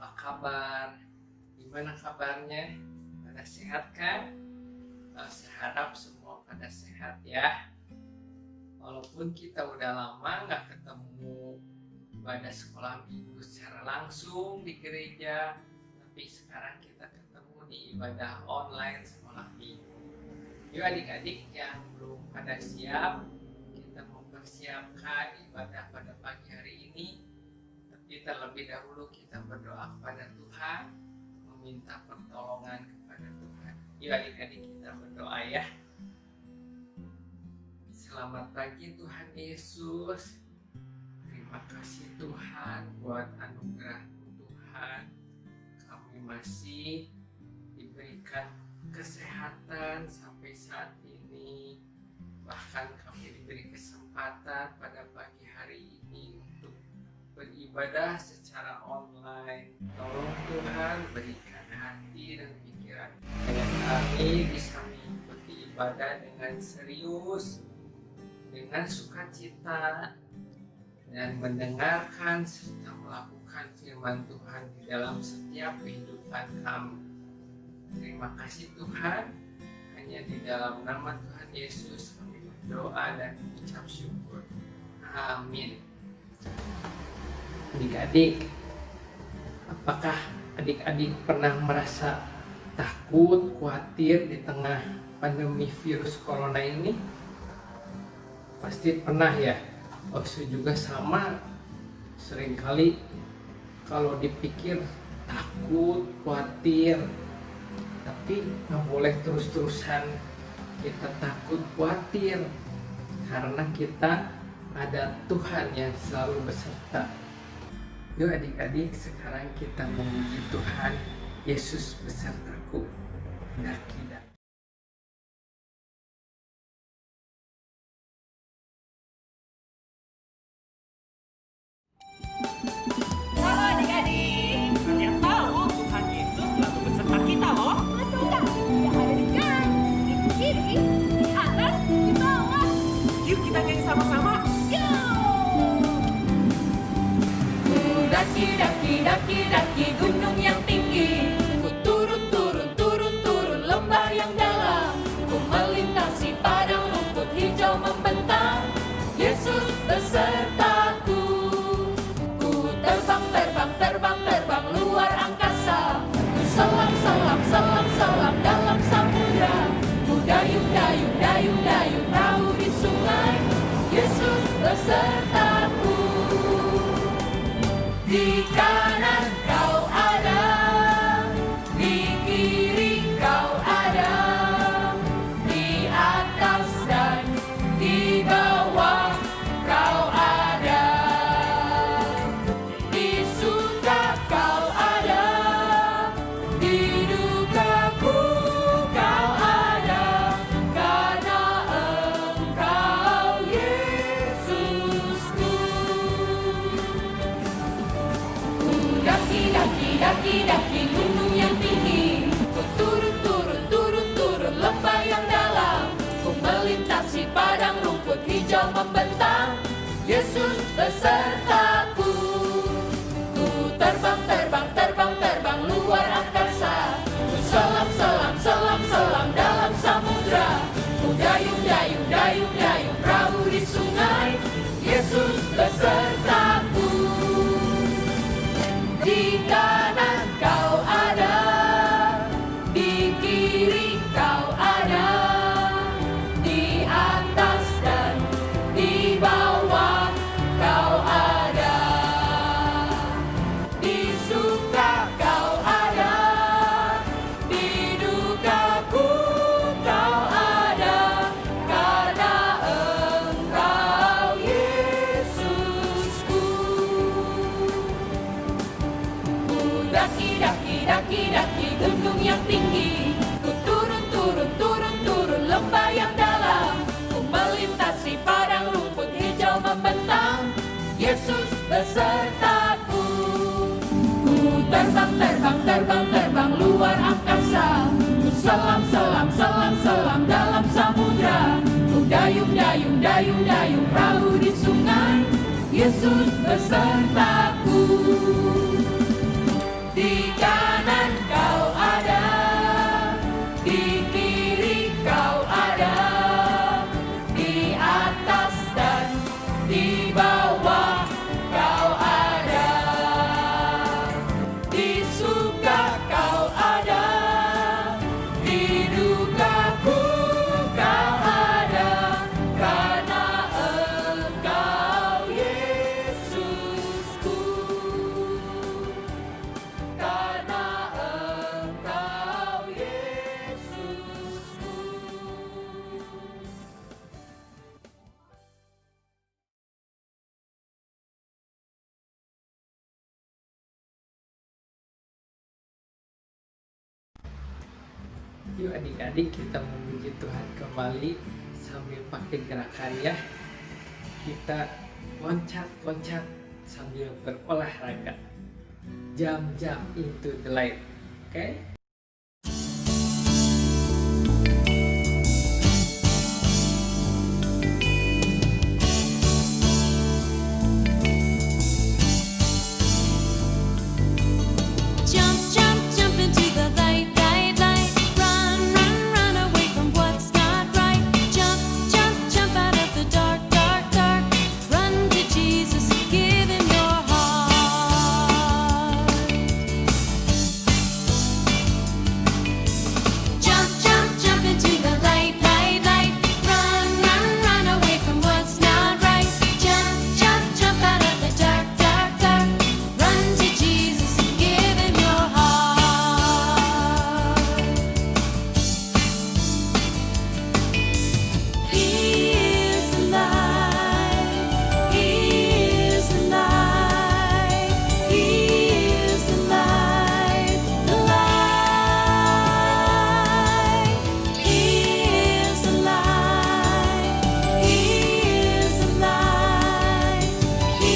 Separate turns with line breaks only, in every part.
Apa kabar? Gimana kabarnya? Pada sehat kan? Saya harap semua pada sehat ya. Walaupun kita udah lama nggak ketemu pada sekolah minggu secara langsung di gereja, tapi sekarang kita ketemu di ibadah online sekolah minggu. Yuk adik-adik yang belum pada siap, kita mempersiapkan ibadah pada pagi hari ini. Tapi terlebih dahulu kita berdoa kepada Tuhan, meminta pertolongan kepada Tuhan. Yuk adik-adik kita berdoa ya. Selamat pagi Tuhan Yesus. Terima kasih Tuhan buat anugerah Tuhan. Kami masih diberikan kesehatan sampai saat ini. Bahkan kami diberi kesempatan pada pagi hari ini untuk beribadah secara online. Tolong Tuhan berikan hati dan pikiran agar kami bisa mengikuti ibadah dengan serius, dengan sukacita, dan mendengarkan serta melakukan firman Tuhan di dalam setiap kehidupan kami. Terima kasih Tuhan, hanya di dalam nama Tuhan Yesus kami berdoa dan mengucap syukur. Amin. Adik-adik, apakah adik-adik pernah merasa takut, khawatir di tengah pandemi virus corona ini? Pasti pernah ya. Saya juga sama. Seringkali kalau dipikir takut, khawatir, tapi nggak boleh terus-terusan kita takut, khawatir, karena kita ada Tuhan yang selalu beserta. Yuk adik-adik, sekarang kita memuji Tuhan. Yesus besertaku. Daki-daki.
Halo adik-adik, kalian tahu Tuhan Yesus selalu beserta kita loh.
Betul nggak? Yang ada di kanan, di kiri, di atas, di bawah.
Yuk kita nyanyi sama-sama.
Daki, daki, daki, daki gunung yang tinggi. Ku turun, turun, turun, turun lembah yang dalam. Ku melintasi padang rumput hijau membentang. Yesus besertaku. Ku terbang, terbang, terbang, terbang luar angkasa. Ku selam, selam, selam, selam dalam samudra. Ku dayung, dayung, dayung, dayung perahu di sungai. Yesus besertaku. Di kanan kau ada, di kiri kau ada, di atas dan di bawah kau ada. Di suka kau ada, di dukaku kau ada, karena Engkau Yesusku. Daki, daki, daki, daki gunung yang tinggi. Ku turun, turun, turun, turun lembah yang dalam. Ku melintasi padang rumput hijau membentang. Yesus besertaku. Ku terbang, terbang, terbang, terbang luar angkasa. Ku selam, selam, selam, selam dalam samudra. Ku dayung, dayung, dayung, dayung perahu di sungai. Yesus besertaku. Di kanan kau ada, di kiri kau ada, di atas dan di bawah kau ada. Di suka kau ada, di dukaku kau ada, karena Engkau Yesusku. Daki, daki, daki, daki gunung yang tinggi. Ku turun, turun, turun, turun lembah yang dalam. Ku melintasi padang rumput hijau membentang. Yesus besertaku. Ku terbang, terbang, terbang, terbang luar angkasa. Ku selam, selam, selam, selam dalam samudra. Ku dayung, dayung, dayung, dayung perahu di sungai. Yesus besertaku. Di
Yuk adik-adik, kita memuji Tuhan kembali sambil pakai gerakan ya. Kita loncat-loncat sambil berolahraga. Jump into the light. Oke?
Jump, jump, jump into the light, light, light. Run, run, run away from what's not right. Jump, jump, jump out of the dark, dark, dark. Run to Jesus, give him your heart. Jump, jump, jump into the light, light, light. Run, run, run away from what's not right. Jump, jump, jump out of the dark, dark, dark. Run to Jesus, give him your heart. He is the light. He is the light. He is the light. The light. He is the light. He is the light. He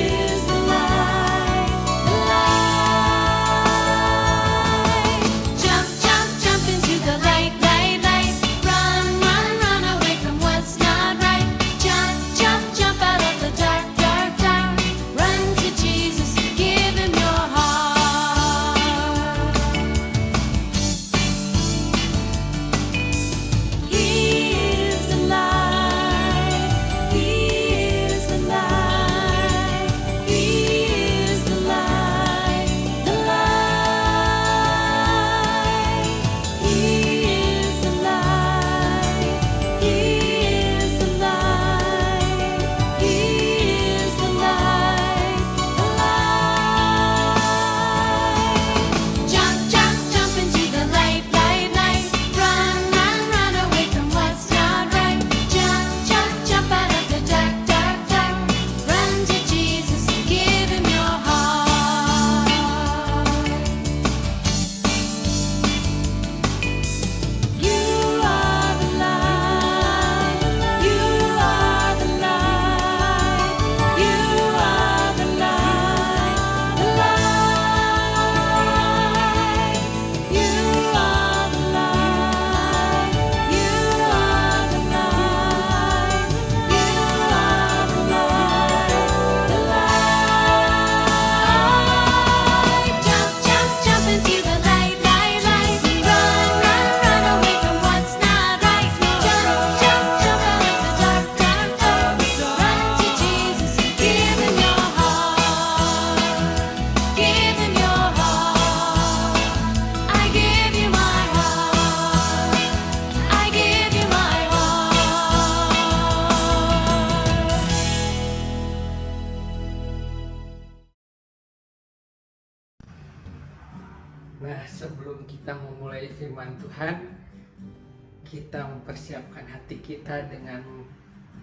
is the light. The light. Jump, jump, jump into the light, light, light. Run, run, run away from what's not right. Jump, jump, jump out of the dark, dark, dark. Run to Jesus, give him your heart. He is the light. He is the light. He is the light. The light. He is the light. He is the light. He is the light. The light. Jump, jump, jump into the light, light, light. Run, run, run away from what's not right. Jump, jump, jump out of the dark, dark, dark. Run to Jesus, give him your heart. You are the light. You are the light. You are the light. The light. You are the light. You are the light. You are the light. The light. Jump, jump, jump into the light, light, light. Run, run, run away from what's not right. Jump, jump, jump out of the dark, dark, dark. Run to Jesus, give him your heart. Give him your heart. I give you my heart. I give you my heart.
Nah, sebelum kita memulai firman Tuhan, kita mempersiapkan hati kita dengan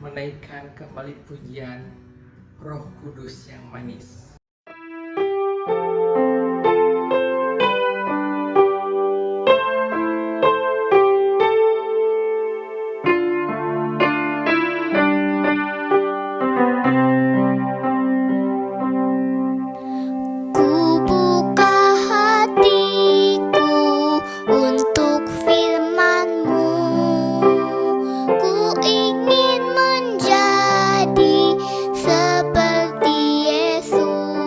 menaikkan kembali pujian Roh Kudus yang manis.
Ku buka hatiku untuk firman-Mu. Ku ingin menjadi seperti Yesus.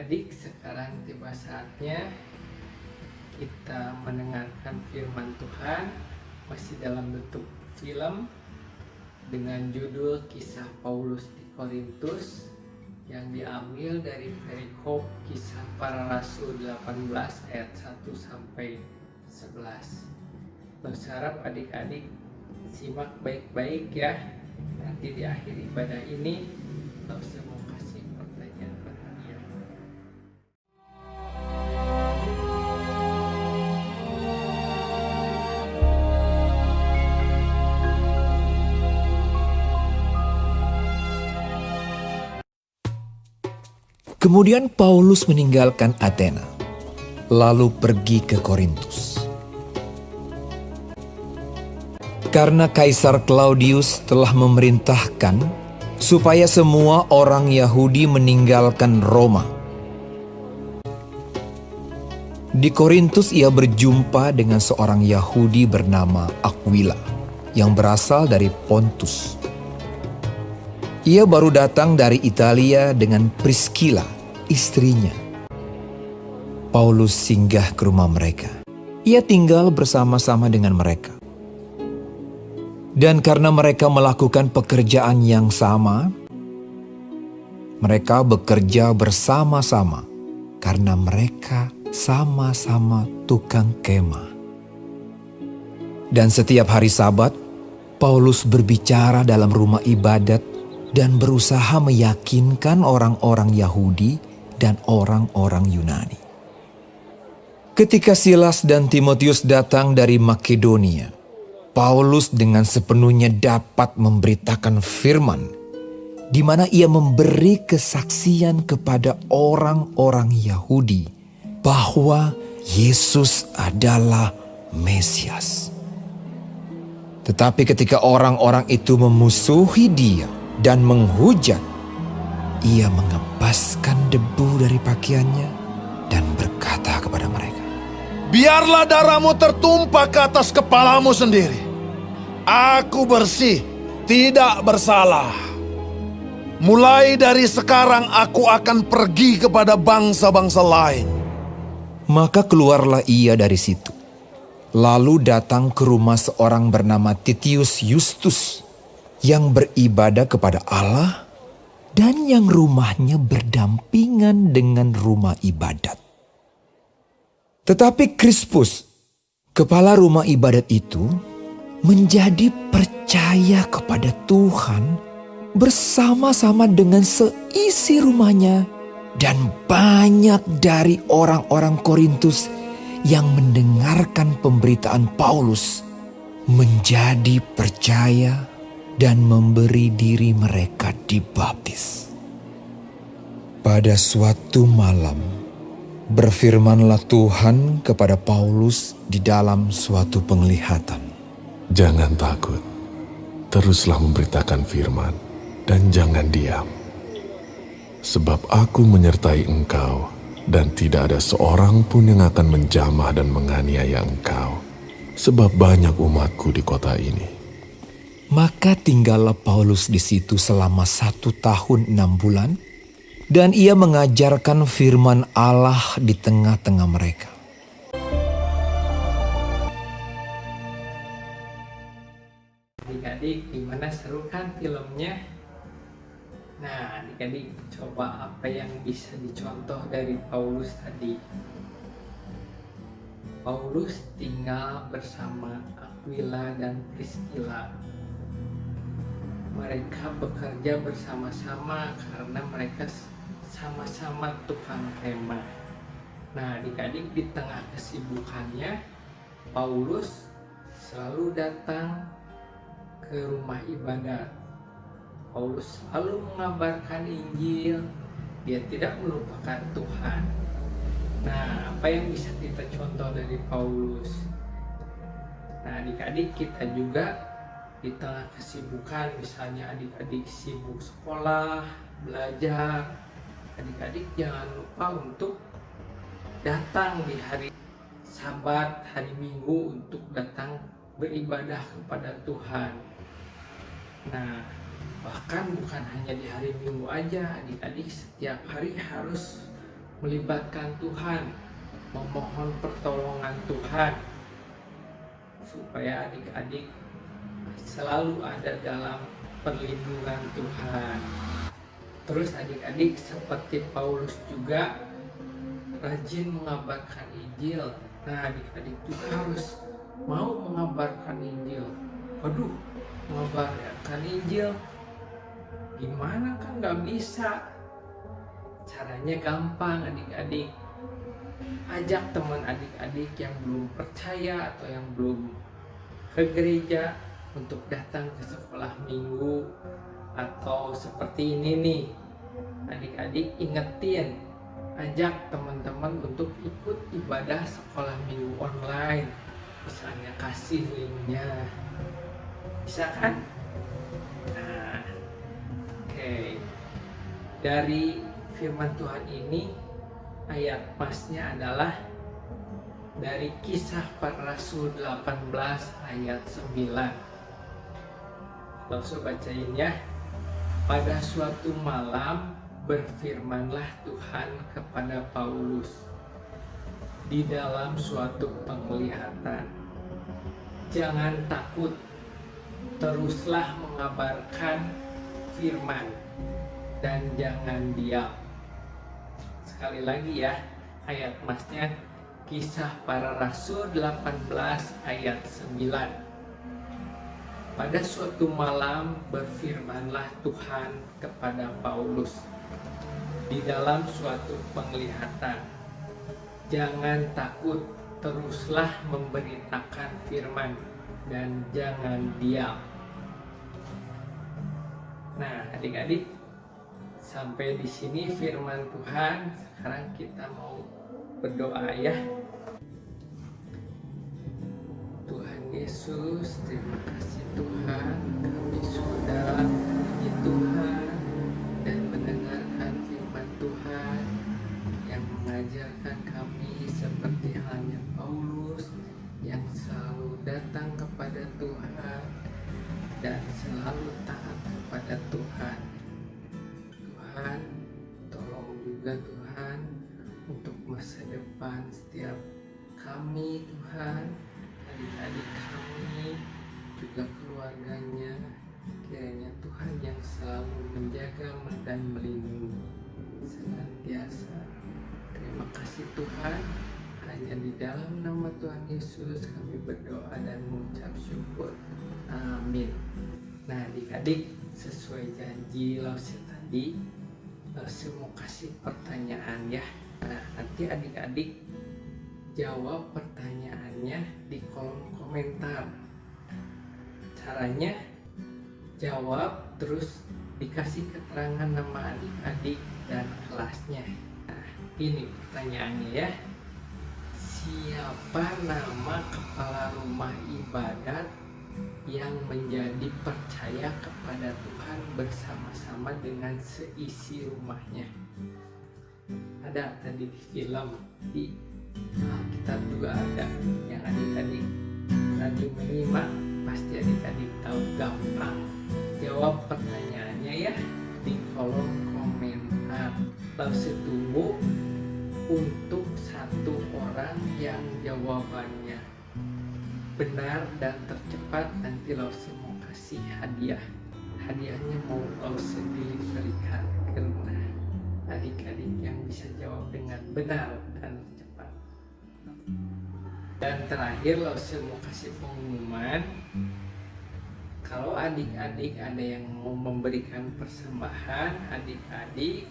adik-adik, sekarang tiba saatnya kita mendengarkan firman Tuhan masih dalam bentuk film dengan judul Kisah Paulus di Korintus yang diambil dari perikop Kisah Para Rasul 18 ayat 1 sampai 11. Berharap adik-adik simak baik-baik ya. Nanti di akhir ibadah ini kita mau kasih pertanyaan perhatian.
Kemudian Paulus meninggalkan Athena, lalu pergi ke Korintus. Karena Kaisar Claudius telah memerintahkan supaya semua orang Yahudi meninggalkan Roma. Di Korintus ia berjumpa dengan seorang Yahudi bernama Aquila yang berasal dari Pontus. Ia baru datang dari Italia dengan Priscilla, istrinya. Paulus singgah ke rumah mereka. Ia tinggal bersama-sama dengan mereka. Dan karena mereka melakukan pekerjaan yang sama, mereka bekerja bersama-sama karena mereka sama-sama tukang kemah. Dan setiap hari Sabat, Paulus berbicara dalam rumah ibadat dan berusaha meyakinkan orang-orang Yahudi dan orang-orang Yunani. Ketika Silas dan Timotius datang dari Makedonia, Paulus dengan sepenuhnya dapat memberitakan firman, di mana ia memberi kesaksian kepada orang-orang Yahudi bahwa Yesus adalah Mesias. Tetapi ketika orang-orang itu memusuhi dia dan menghujat, ia mengebaskan debu dari pakaiannya dan berkata kepada mereka,
"Biarlah darahmu tertumpah ke atas kepalamu sendiri. Aku bersih, tidak bersalah. Mulai dari sekarang aku akan pergi kepada bangsa-bangsa lain."
Maka keluarlah ia dari situ, lalu datang ke rumah seorang bernama Titius Justus yang beribadah kepada Allah dan yang rumahnya berdampingan dengan rumah ibadat. Tetapi Krispus, kepala rumah ibadat itu, menjadi percaya kepada Tuhan bersama-sama dengan seisi rumahnya, dan banyak dari orang-orang Korintus yang mendengarkan pemberitaan Paulus menjadi percaya dan memberi diri mereka dibaptis. Pada suatu malam, berfirmanlah Tuhan kepada Paulus di dalam suatu penglihatan.
Jangan takut, teruslah memberitakan firman dan jangan diam. Sebab aku menyertai engkau dan tidak ada seorang pun yang akan menjamah dan menganiaya engkau. Sebab banyak umatku di kota ini.
Maka tinggallah Paulus di situ selama 1 tahun 6 bulan, dan ia mengajarkan firman Allah di tengah-tengah mereka.
Adik-adik, gimana, seru kan filmnya? Nah, adik-adik coba apa yang bisa dicontoh dari Paulus tadi. Paulus tinggal bersama Aquila dan Priscilla. Mereka bekerja bersama-sama karena mereka sama-sama tukang kemah. Nah, adik-adik, di tengah kesibukannya, Paulus selalu datang ke rumah ibadat. Paulus selalu mengabarkan Injil. Dia tidak melupakan Tuhan. Nah, apa yang bisa kita contoh dari Paulus? Nah, adik-adik, kita juga di tengah kesibukan, misalnya adik-adik sibuk sekolah, belajar, adik-adik jangan lupa untuk datang di hari Sabat, hari Minggu, untuk datang beribadah kepada Tuhan. Nah, bahkan bukan hanya di hari Minggu aja, adik-adik setiap hari harus melibatkan Tuhan, memohon pertolongan Tuhan, supaya adik-adik selalu ada dalam perlindungan Tuhan. Terus adik-adik seperti Paulus juga rajin mengabarkan Injil. Nah, adik-adik juga harus mau mengabarkan Injil. Waduh, mengabarkan Injil gimana, kan nggak bisa. Caranya gampang adik-adik. Ajak teman adik-adik yang belum percaya atau yang belum ke gereja untuk datang ke sekolah minggu. Atau seperti ini nih, adik-adik ingetin, ajak teman-teman untuk ikut ibadah sekolah minggu online. Misalnya kasih linknya, bisa kan? Nah, oke. Dari firman Tuhan ini, ayat pasnya adalah dari Kisah Para Rasul 18 ayat 9. Langsung bacain ya. Pada suatu malam berfirmanlah Tuhan kepada Paulus di dalam suatu penglihatan. Jangan takut, teruslah mengabarkan firman dan jangan diam. Sekali lagi ya, ayat masnya Kisah Para Rasul 18 ayat 9. Pada suatu malam berfirmanlah Tuhan kepada Paulus di dalam suatu penglihatan. Jangan takut, teruslah memberitakan firman dan jangan diam. Nah, adik-adik, sampai di sini firman Tuhan. Sekarang kita mau berdoa ya. Tuhan Yesus, terima kasih Tuhan, kami sudah puji Tuhan dan mendengarkan firman Tuhan yang mengajarkan kami seperti halnya Paulus yang selalu datang kepada Tuhan dan selalu taat kepada Tuhan. Tuhan, tolong juga Tuhan untuk masa depan setiap kami Tuhan, adik-adik kami, juga keluarganya, kiranya Tuhan yang selalu menjaga dan melindungi senantiasa. Terima kasih Tuhan, hanya di dalam nama Tuhan Yesus kami berdoa dan mengucap syukur. Amin. Nah, adik-adik, sesuai janji Lause tadi, Lause mau kasih pertanyaan ya. Nah, nanti adik-adik jawab pertanyaannya di kolom komentar. Caranya jawab terus dikasih keterangan nama adik-adik dan kelasnya. Nah, ini pertanyaannya ya. Siapa nama kepala rumah ibadat yang menjadi percaya kepada Tuhan bersama-sama dengan seisi rumahnya? Ada tadi di film, di Alkitab juga ada. Yang adik-adik tadi menyimak, pasti adik-adik tahu. Gampang. Jawab pertanyaannya ya di kolom komentar. Lalu tunggu untuk satu orang yang jawabannya benar dan tercepat. Nanti Lause mau kasih hadiah. Hadiahnya mau Lause deliverykan ke rumah adik-adik yang bisa jawab dengan benar dan cepat. Dan terakhir Lause mau kasih pengumuman. Kalau adik-adik ada yang mau memberikan persembahan, adik-adik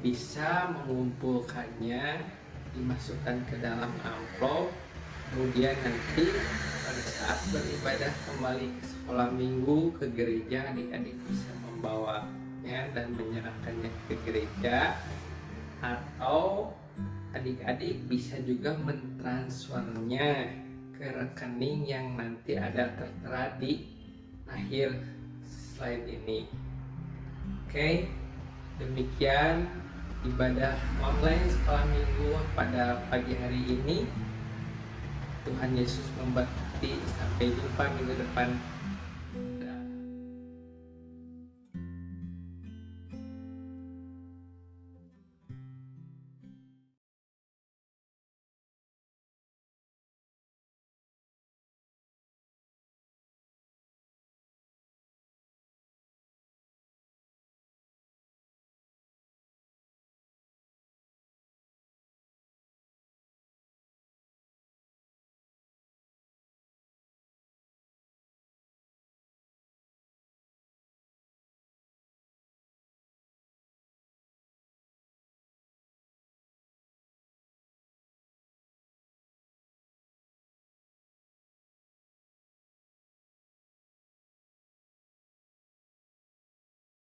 bisa mengumpulkannya, dimasukkan ke dalam amplop. Kemudian nanti pada saat beribadah kembali ke sekolah minggu, ke gereja, adik-adik bisa membawanya dan menyerahkannya ke gereja. Atau adik-adik bisa juga mentransfernya ke rekening yang nanti ada tertera di akhir slide ini. Oke, demikian ibadah online sekolah minggu pada pagi hari ini. Tuhan Yesus memberkati. Sampai jumpa minggu depan.